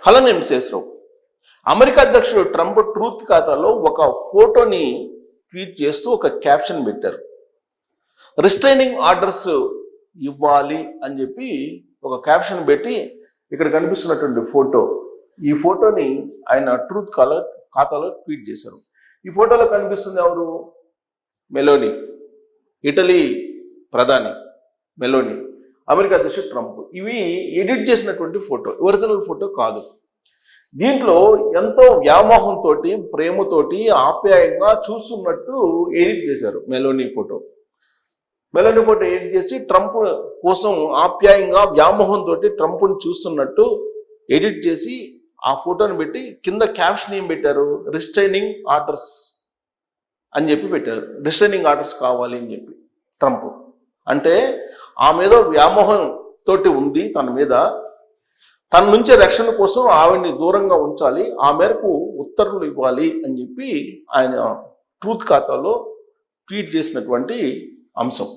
Hello నేను Sesha Rao. America అధ్యక్షుడు Trump truth ఖాతాలో ఒక ఫోటోని ట్వీట్ చేస్తూ ఒక క్యాప్షన్ పెట్టారు. రిస్ట్రైనింగ్ ఆర్డర్స్ ఇవ్వాలి అని చెప్పి ఒక క్యాప్షన్ పెట్టి ఇక్కడ కనిపిస్తున్నటువంటి ఫోటో, ఈ ఫోటోని ఆయన ట్రూత్ ఖాతాలో ట్వీట్ చేశారు. ఈ ఫోటోలో కనిపిస్తుంది ఎవరు? మెలోని, ఇటలీ ప్రధాని మెలోని, అమెరికా అధ్యక్షుడు ట్రంప్. ఇవి ఎడిట్ చేసినటువంటి ఫోటో, ఒరిజినల్ ఫోటో కాదు. దీంట్లో ఎంతో వ్యామోహంతో, ప్రేమతోటి, ఆప్యాయంగా చూస్తున్నట్టు ఎడిట్ చేశారు Meloni photo. Meloni photo edit చేసి ట్రంప్ కోసం ఆప్యాయంగా, వ్యామోహంతో ట్రంప్ని చూస్తున్నట్టు ఎడిట్ చేసి ఆ ఫోటోని పెట్టి కింద క్యాప్షన్ ఏం పెట్టారు? రిస్ట్రైనింగ్ ఆర్డర్స్ అని చెప్పి పెట్టారు. రిస్ట్రైనింగ్ ఆర్డర్స్ కావాలి అని చెప్పి ట్రంప్ అంటే ఆమె ఏదో వ్యామోహం తోటి ఉంది, తన మీద, తన నుంచి రక్షణ కోసం ఆవిడ్ని దూరంగా ఉంచాలి, ఆ మేరకు ఉత్తర్వులు ఇవ్వాలి అని చెప్పి ఆయన ట్రూత్ ఖాతాలో ట్వీట్ చేసినటువంటి అంశం.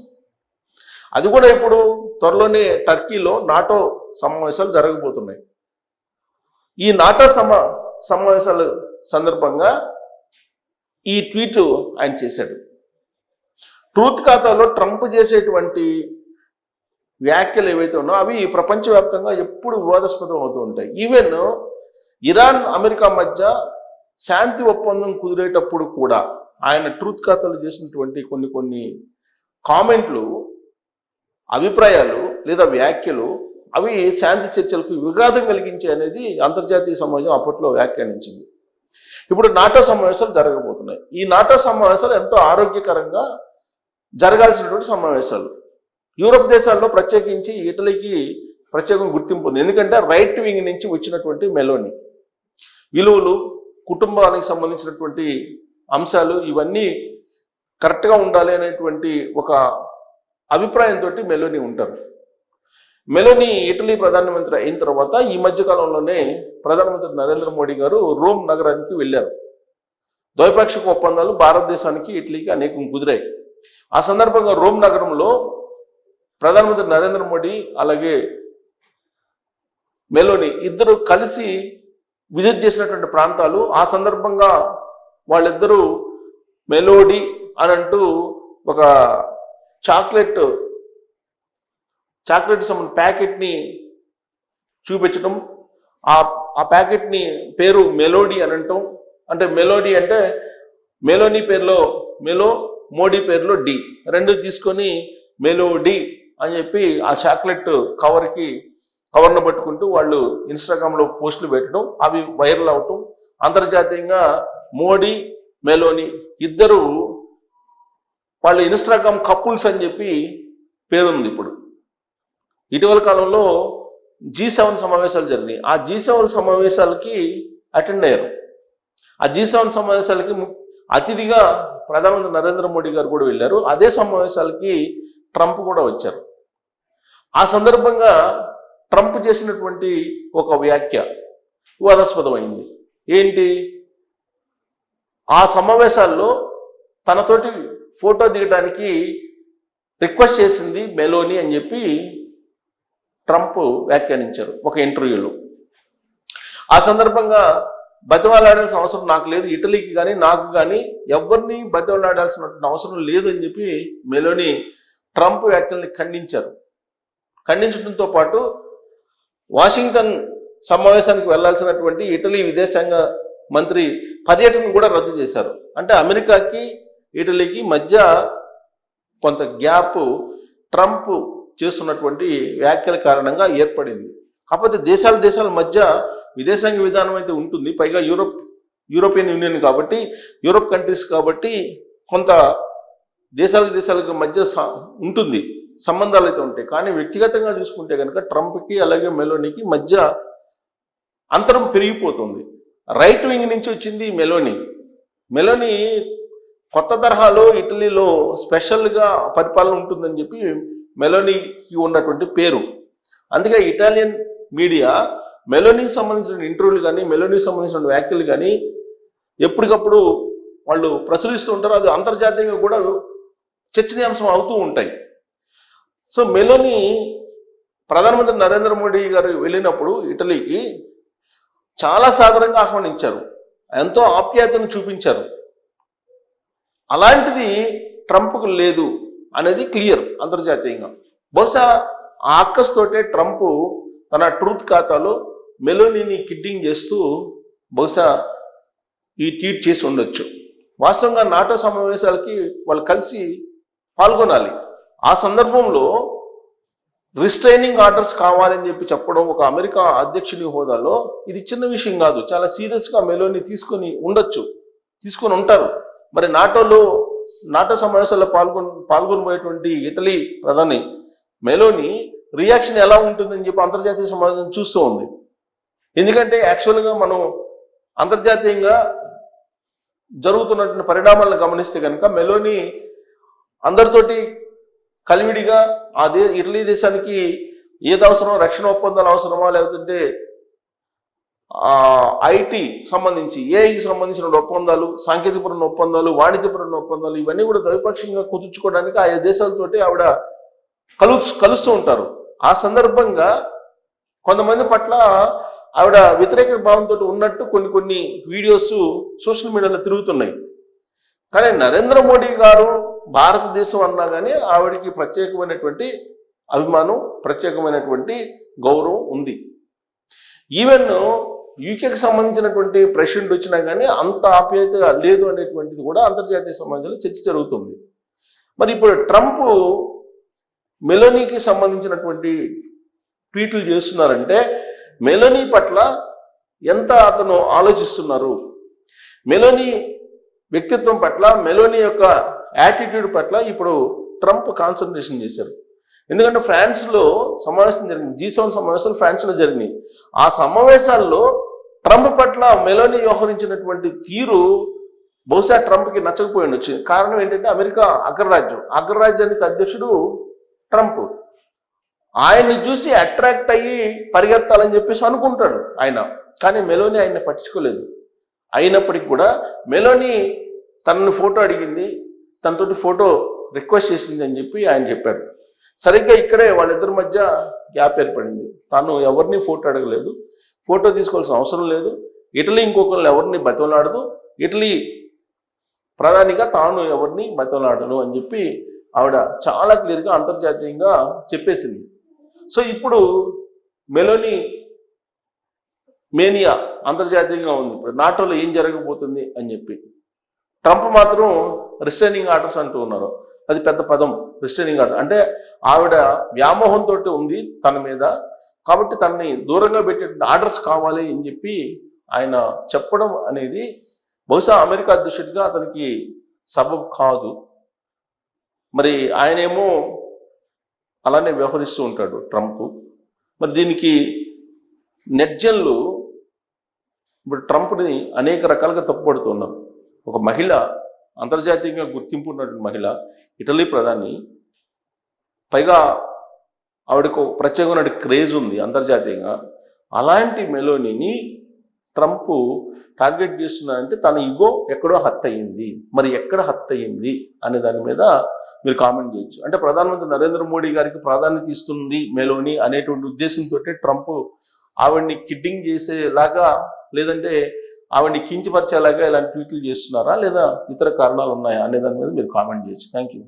అది కూడా ఇప్పుడు త్వరలోనే టర్కీలో నాటో సమావేశాలు జరగబోతున్నాయి. ఈ నాటో సమావేశాల సందర్భంగా ఈ ట్వీట్ ఆయన చేశాడు. ట్రూత్ ఖాతాలో ట్రంప్ చేసేటువంటి వ్యాఖ్యలు ఏవైతే ఉన్నాయో అవి ప్రపంచవ్యాప్తంగా ఎప్పుడు వివాదాస్పదం అవుతూ ఉంటాయి. ఈవెన్ ఇరాన్ అమెరికా మధ్య శాంతి ఒప్పందం కుదిరేటప్పుడు కూడా ఆయన ట్రూత్ ఖాతాలో చేసినటువంటి కొన్ని కామెంట్లు, అభిప్రాయాలు లేదా వ్యాఖ్యలు అవి శాంతి చర్చలకు విఘాతం కలిగించే అనేది అంతర్జాతీయ సమాజం అప్పట్లో వ్యాఖ్యానించింది. ఇప్పుడు నాటో సమావేశాలు జరగబోతున్నాయి. ఈ నాటో సమావేశాలు ఎంతో ఆరోగ్యకరంగా జరగాల్సినటువంటి సమావేశాలు. యూరోప్ దేశాల్లో ప్రత్యేకించి ఇటలీకి ప్రత్యేకంగా గుర్తింపు ఉంది. ఎందుకంటే రైట్ వింగ్ నుంచి వచ్చినటువంటి మెలోని విలువలు, కుటుంబానికి సంబంధించినటువంటి అంశాలు ఇవన్నీ కరెక్ట్గా ఉండాలి అనేటువంటి ఒక అభిప్రాయంతో మెలోని ఉంటారు. మెలోని ఇటలీ ప్రధానమంత్రి అయిన తర్వాత ఈ మధ్యకాలంలోనే ప్రధానమంత్రి నరేంద్ర మోడీ గారు రోమ్ నగరానికి వెళ్ళారు. ద్వైపాక్షిక ఒప్పందాలు భారతదేశానికి, ఇటలీకి అనేకం కుదిరాయి. ఆ సందర్భంగా రోమ్ నగరంలో ప్రధానమంత్రి నరేంద్ర మోడీ అలాగే మెలోని ఇద్దరు కలిసి విజిట్ చేసినటువంటి ప్రాంతాలు. ఆ సందర్భంగా వాళ్ళిద్దరూ మెలోడీ అని అంటూ ఒక చాక్లెట్ సంబంధించిన ప్యాకెట్ని చూపించడం, ఆ ప్యాకెట్ని పేరు మెలోడీ అని అంటాం. అంటే మెలోడీ అంటే మెలోని పేరులో మెలో, మోడీ పేరులో డి, రెండు తీసుకొని మెలోడీ అని చెప్పి ఆ చాక్లెట్ కవర్ను పట్టుకుంటూ వాళ్ళు ఇన్స్టాగ్రామ్లో పోస్టులు పెట్టడం, అవి వైరల్ అవటం, అంతర్జాతీయంగా మోడీ, మెలోని ఇద్దరు వాళ్ళ ఇన్స్టాగ్రామ్ కపుల్స్ అని చెప్పి పేరుంది. ఇప్పుడు ఇటీవల కాలంలో G7 సమావేశాలు జరిగినాయి. ఆ G7 సమావేశాలకి అటెండ్ అయ్యారు. ఆ G7 సమావేశాలకి అతిథిగా ప్రధానమంత్రి నరేంద్ర మోడీ గారు కూడా వెళ్ళారు. అదే సమావేశాలకి ట్రంప్ కూడా వచ్చారు. ఆ సందర్భంగా ట్రంప్ చేసినటువంటి ఒక వ్యాఖ్య వివాదాస్పదమైంది. ఏంటి? ఆ సమావేశాల్లో తనతోటి ఫోటో దిగడానికి రిక్వెస్ట్ చేసింది మెలోని అని చెప్పి ట్రంప్ వ్యాఖ్యానించారు ఒక ఇంటర్వ్యూలో. ఆ సందర్భంగా బతిమాలాడాల్సిన అవసరం నాకు లేదు, ఇటలీకి కానీ నాకు కానీ ఎవరిని బతిమాలాడాల్సినటువంటి అవసరం లేదు అని చెప్పి మెలోని ట్రంప్ వ్యాఖ్యల్ని ఖండించారు. ఖండించడంతో పాటు వాషింగ్టన్ సమావేశానికి వెళ్లాల్సినటువంటి ఇటలీ విదేశాంగ మంత్రి పర్యటన కూడా రద్దు చేశారు. అంటే అమెరికాకి ఇటలీకి మధ్య కొంత గ్యాప్ ట్రంప్ చేస్తున్నటువంటి వ్యాఖ్యల కారణంగా ఏర్పడింది. కాకపోతే దేశాల మధ్య విదేశాంగ విధానం అయితే ఉంటుంది. పైగా యూరోపియన్ యూనియన్ కాబట్టి, యూరోప్ కంట్రీస్ కాబట్టి కొంత దేశాలకు మధ్య ఉంటుంది, సంబంధాలు అయితే ఉంటాయి. కానీ వ్యక్తిగతంగా చూసుకుంటే కనుక ట్రంప్కి అలాగే మెలోనికి మధ్య అంతరం పెరిగిపోతుంది. రైట్ వింగ్ నుంచి వచ్చింది మెలోని కొత్త తరహాలో ఇటలీలో స్పెషల్గా పరిపాలన ఉంటుందని చెప్పి మెలోనికి ఉన్నటువంటి పేరు. అందుకే ఇటాలియన్ మీడియా మెలోనికి సంబంధించిన ఇంటర్వ్యూలు కానీ, మెలోనికి సంబంధించిన వ్యాఖ్యలు కానీ ఎప్పటికప్పుడు వాళ్ళు ప్రచురిస్తూ ఉంటారు. అది అంతర్జాతీయంగా కూడా చర్చనీయాంశం అవుతూ ఉంటాయి. సో మెలోని ప్రధానమంత్రి నరేంద్ర మోడీ గారు వెళ్ళినప్పుడు ఇటలీకి చాలా సాధారణంగా ఆహ్వానించారు, ఎంతో ఆప్యాయతను చూపించారు. అలాంటిది ట్రంప్కు లేదు అనేది క్లియర్ అంతర్జాతీయంగా. బహుశా ఆ అక్కస్తోటే ట్రంప్ తన ట్రూత్ ఖాతాలో మెలోనీని కిడ్డింగ్ చేస్తూ బహుశా ఈ ట్వీట్ చేసి ఉండొచ్చు. వాస్తవంగా నాటో సమావేశాలకి వాళ్ళు కలిసి పాల్గొనాలి. ఆ సందర్భంలో రిస్ట్రైనింగ్ ఆర్డర్స్ కావాలని చెప్పడం ఒక అమెరికా అధ్యక్షుని హోదాలో ఇది చిన్న విషయం కాదు. చాలా సీరియస్గా మెలోని తీసుకొని ఉంటారు. మరి నాటో సమావేశాల్లో పాల్గొనబోయేటువంటి ఇటలీ ప్రధాని మెలోని రియాక్షన్ ఎలా ఉంటుందని చెప్పి అంతర్జాతీయ సమాజం చూస్తూ ఉంది. ఎందుకంటే యాక్చువల్గా మనం అంతర్జాతీయంగా జరుగుతున్నటువంటి పరిణామాలను గమనిస్తే కనుక మెలోని అందరితోటి కలివిడిగా ఇటలీ దేశానికి ఏది అవసరమో, రక్షణ ఒప్పందాలు అవసరమా, లేకపోతే ఐటీ సంబంధించి ఏఐకి సంబంధించిన ఒప్పందాలు, సాంకేతికపరమైన ఒప్పందాలు, వాణిజ్యపరమైన ఒప్పందాలు ఇవన్నీ కూడా ద్వైపాక్షికంగా కుదుర్చుకోవడానికి ఆయా దేశాలతోటి ఆవిడ కలుస్తూ ఉంటారు. ఆ సందర్భంగా కొంతమంది పట్ల ఆవిడ వ్యతిరేక భావంతో ఉన్నట్టు కొన్ని వీడియోస్ సోషల్ మీడియాలో తిరుగుతున్నాయి. కానీ నరేంద్ర మోడీ గారు భారతదేశం అన్నా కానీ ఆవిడకి ప్రత్యేకమైనటువంటి అభిమానం, ప్రత్యేకమైనటువంటి గౌరవం ఉంది. ఈవెన్ యూకేకి సంబంధించినటువంటి ప్రెసిడెంట్ వచ్చినా కానీ అంత ఆప్యాయత లేదు అనేటువంటిది కూడా అంతర్జాతీయ సమాజంలో చర్చ జరుగుతుంది. మరి ఇప్పుడు ట్రంప్ మెలోనీకి సంబంధించినటువంటి ట్వీట్లు చేస్తున్నారంటే మెలోనీ పట్ల ఎంత అతను ఆలోచిస్తున్నారు, మెలోనీ వ్యక్తిత్వం పట్ల, మెలోనీ యొక్క యాటిట్యూడ్ పట్ల ఇప్పుడు ట్రంప్ కాన్సన్ట్రేషన్ చేశారు. ఎందుకంటే ఫ్రాన్స్లో సమావేశం జరిగింది, G7 సమావేశాలు ఫ్రాన్స్లో జరిగినాయి. ఆ సమావేశాల్లో ట్రంప్ పట్ల మెలోనీ వ్యవహరించినటువంటి తీరు బహుశా ట్రంప్కి నచ్చకపోయి ఉండొచ్చు. కారణం ఏంటంటే అమెరికా అగ్రరాజ్యానికి అధ్యక్షుడు ట్రంప్. ఆయన్ని చూసి అట్రాక్ట్ అయ్యి పరిగెత్తాలని చెప్పేసి అనుకుంటాడు ఆయన. కానీ మెలోనీ ఆయన్ని పట్టించుకోలేదు. అయినప్పటికీ కూడా మెలోనీ తనని ఫోటో అడిగింది, తనతోటి ఫోటో రిక్వెస్ట్ చేసింది అని చెప్పి ఆయన చెప్పాడు. సరిగ్గా ఇక్కడే వాళ్ళిద్దరి మధ్య గ్యాప్ ఏర్పడింది. తాను ఎవరిని ఫోటో అడగలేదు, ఫోటో తీసుకోవాల్సిన అవసరం లేదు, ఇటలీ ఇంకొకరిని ఎవరిని బతిమలాడదు, ఇటలీ ప్రధానిగా తాను ఎవరిని బతిమలాడను అని చెప్పి ఆవిడ చాలా క్లియర్గా అంతర్జాతీయంగా చెప్పేసింది. సో ఇప్పుడు మెలోనీ మేనియా అంతర్జాతీయంగా ఉంది. ఇప్పుడు నాటోలో ఏం జరగబోతుంది అని చెప్పి ట్రంప్ మాత్రం రిస్ట్రైనింగ్ ఆర్డర్స్ అంటూ ఉన్నారు. అది పెద్ద పదం, రిస్ట్రైనింగ్ ఆర్డర్ అంటే ఆవిడ వ్యామోహంతో ఉంది తన మీద, కాబట్టి తనని దూరంగా పెట్టే ఆర్డర్స్ కావాలి అని చెప్పి ఆయన చెప్పడం అనేది బహుశా అమెరికా అధ్యక్షుడిగా అతనికి సబబు కాదు. మరి ఆయనేమో అలానే వ్యవహరిస్తూ ఉంటాడు ట్రంప్. మరి దీనికి నెట్జన్లు ఇప్పుడు ట్రంప్ని అనేక రకాలుగా తప్పుపడుతున్నారు. ఒక మహిళ, అంతర్జాతీయంగా గుర్తింపు ఉన్నటువంటి మహిళ, ఇటలీ ప్రధాని, పైగా ఆవిడకు ప్రత్యేకమైన క్రేజ్ ఉంది అంతర్జాతీయంగా. అలాంటి మెలోనీని ట్రంప్ టార్గెట్ చేస్తున్నారంటే తన ఈగో ఎక్కడో హర్ట్ అయ్యింది. మరి ఎక్కడ హర్ట్ అయ్యింది అనే దాని మీద మీరు కామెంట్ చేయొచ్చు. అంటే ప్రధానమంత్రి నరేంద్ర మోడీ గారికి ప్రాధాన్యత ఇస్తుంది మెలోనీ అనేటువంటి ఉద్దేశంతో ట్రంప్ ఆవిడ్ని కిడ్డింగ్ చేసేలాగా, లేదంటే ఆవిడ్ని కించపరిచేలాగా ఇలాంటి ట్వీట్లు చేస్తున్నారా, లేదా ఇతర కారణాలు ఉన్నాయా అనే దాని మీద మీరు కామెంట్ చేయొచ్చు. Thank you.